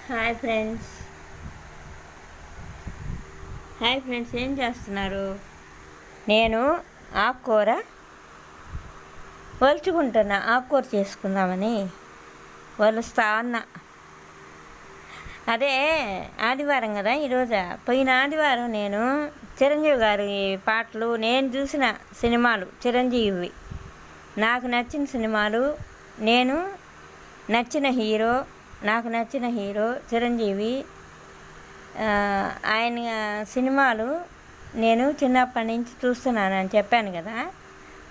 Hi friends. ఏం చేస్తున్నారు? నేను ఆకుకూర వలుచుకుంటున్నా. ఆకుకూర చేసుకుందామని వలుస్తా ఉన్నా. అదే ఆదివారం కదా ఈరోజు. పోయిన ఆదివారం నేను చిరంజీవి గారి పాటలు, నేను చూసిన సినిమాలు, చిరంజీవి నాకు నచ్చిన సినిమాలు, నేను నచ్చిన హీరో, నాకు నచ్చిన హీరో చిరంజీవి. ఆయన సినిమాలు నేను చిన్నప్పటి నుంచి చూస్తున్నానని చెప్పాను కదా.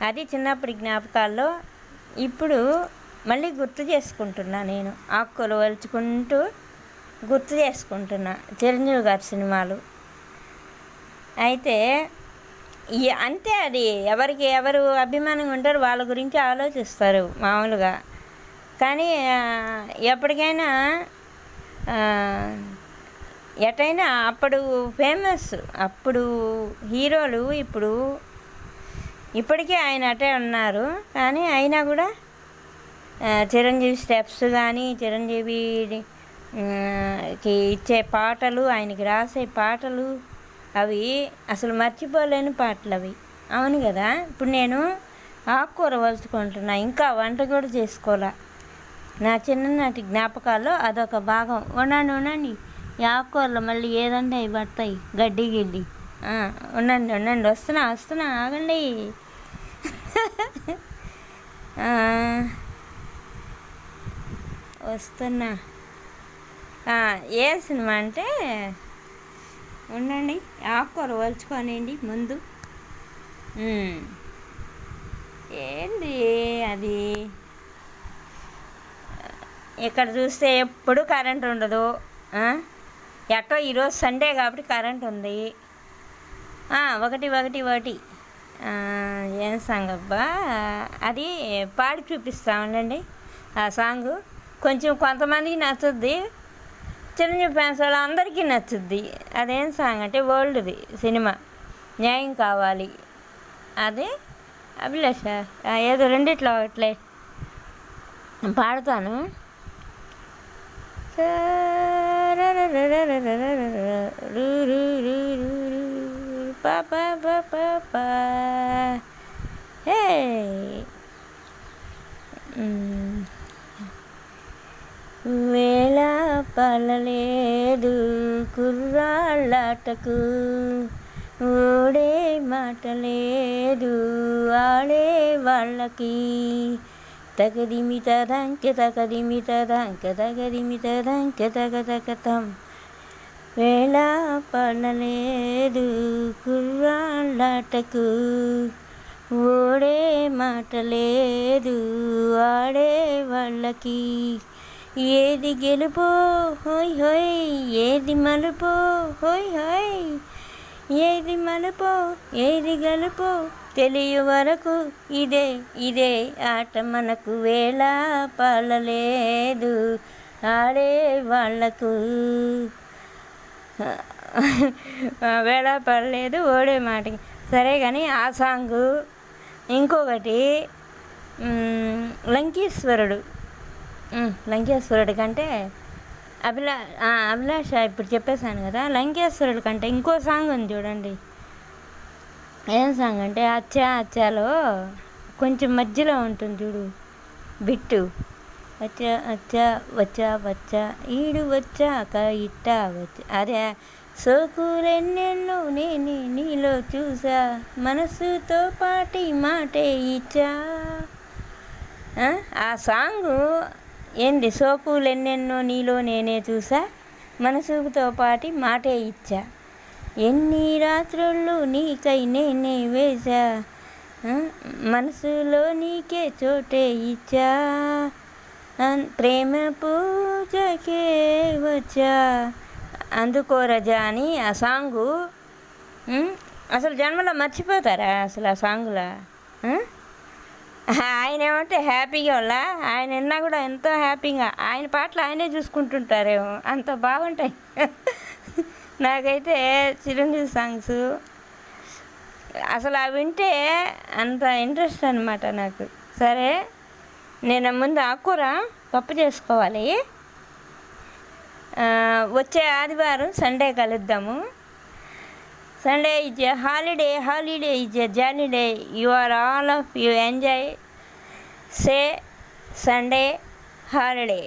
అది చిన్నప్పటి జ్ఞాపకాల్లో ఇప్పుడు మళ్ళీ గుర్తు చేసుకుంటున్నా. నేను ఆకుకూరలు వలుచుకుంటూ గుర్తు చేసుకుంటున్నా చిరంజీవి గారి సినిమాలు. అయితే అంతే, అది ఎవరు అభిమానంగా ఉంటారు వాళ్ళ గురించి ఆలోచిస్తారు మామూలుగా. కానీ ఎప్పటికైనా ఎటైనా అప్పుడు ఫేమస్, అప్పుడు హీరోలు ఇప్పటికీ ఆయన అటే ఉన్నారు. కానీ అయినా కూడా చిరంజీవి స్టెప్స్ కానీ, చిరంజీవికి ఇచ్చే పాటలు, ఆయనకి రాసే పాటలు, అవి అసలు మర్చిపోలేని పాటలు అవి. అవును కదా. ఇప్పుడు నేను ఆకుకూర వలుచుకుంటున్నా, ఇంకా వంట కూడా చేసుకోలే. నా చిన్ననాటి జ్ఞాపకాల్లో అదొక భాగం. ఉండండి, ఈ ఆకుకూరలు మళ్ళీ ఏదంటే అవి పడతాయి, గడ్డి. ఉండండి, వస్తున్నా, ఆగండి. వస్తున్నా. ఏ సినిమా అంటే, ఉండండి, ఆకుకూర వలుచుకోనండి ముందు. ఏంది అది? ఇక్కడ చూస్తే ఎప్పుడు కరెంట్ ఉండదు. ఎట్టో ఈరోజు సండే కాబట్టి కరెంట్ ఉంది. ఒకటి ఏం సాంగ్ అబ్బా, అది పాడి చూపిస్తా ఉండండి. ఆ సాంగు కొంతమందికి నచ్చుద్ది, చిరంజీవి ఫ్యాన్స్ వాళ్ళు అందరికీ నచ్చుద్ది. అదేం సాంగ్ అంటే వరల్డ్ది సినిమా, న్యాయం కావాలి. అదే అభిలాష ఏదో రెండిట్లో ఒకట్లే పాడతాను. వేళ పలలేదు కుర్రాళ్ళాటకు, ఓడే మాట లేదు ఆడే వాళ్ళకి. తగదిమితదంకె వేళ పడలేదు కుర్రాళ్ళాటకు, ఓడే మాట లేదు ఆడే వాళ్ళకి. ఏది గెలుపో హోయ్ హోయ్, ఏది మలుపో హోయ్ హోయ్, ఏది మలుపో ఏది గెలుపో తెలియ వరకు ఇదే ఆట మనకు. వేళ పడలేదు ఆడే వాళ్ళకు, వేళ పడలేదు ఓడే మాటకి. సరే కానీ ఆ సాంగు. ఇంకొకటి లంకేశ్వరుడు కంటే అభిలాష ఇప్పుడు చెప్పేశాను కదా. లంకేశ్వరుడు కంటే ఇంకో సాంగ్ ఉంది చూడండి. ఏం సాంగ్ అంటే, అచ్చాలో కొంచెం మధ్యలో ఉంటుంది చూడు బిట్టు. వచ్చా ఈడు వచ్చాక ఇట్టా వచ్చా. అదే సోకులెన్నెన్నో నేనే నీలో చూసా, మనసుతో పాటి మాటే ఇచ్చా. ఆ సాంగు ఏంది? సోకులెన్నెన్నో నీలో నేనే చూసా, మనసుతో పాటి మాటే ఇచ్చా, ఎన్ని రాత్రుళ్ళు నీకై నేనే వేశా, మనసులో నీకే చోటే ఇచ్చా, ప్రేమ పూజకే వచ్చా, అందుకో రజా అని ఆ సాంగు. అసలు జన్మలో మర్చిపోతారా అసలు ఆ సాంగులా? ఆయన ఏమంటే హ్యాపీగా వాళ్ళ ఆయన విన్నా కూడా ఎంతో హ్యాపీగా ఆయన పాటలు ఆయనే చూసుకుంటుంటారేమో, అంత బాగుంటాయి. నాకైతే చిరంజీవి సాంగ్స్ అసలు అవి వింటే అంత ఇంట్రెస్ట్ అనమాట నాకు. సరే, నేను ముందు ఆకుకూర పప్పు చేసుకోవాలి. వచ్చే ఆదివారం సండే కలుద్దాము. Sunday is a holiday is a jolly day. You are all of you enjoy say Sunday holiday.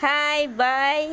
Hi bye.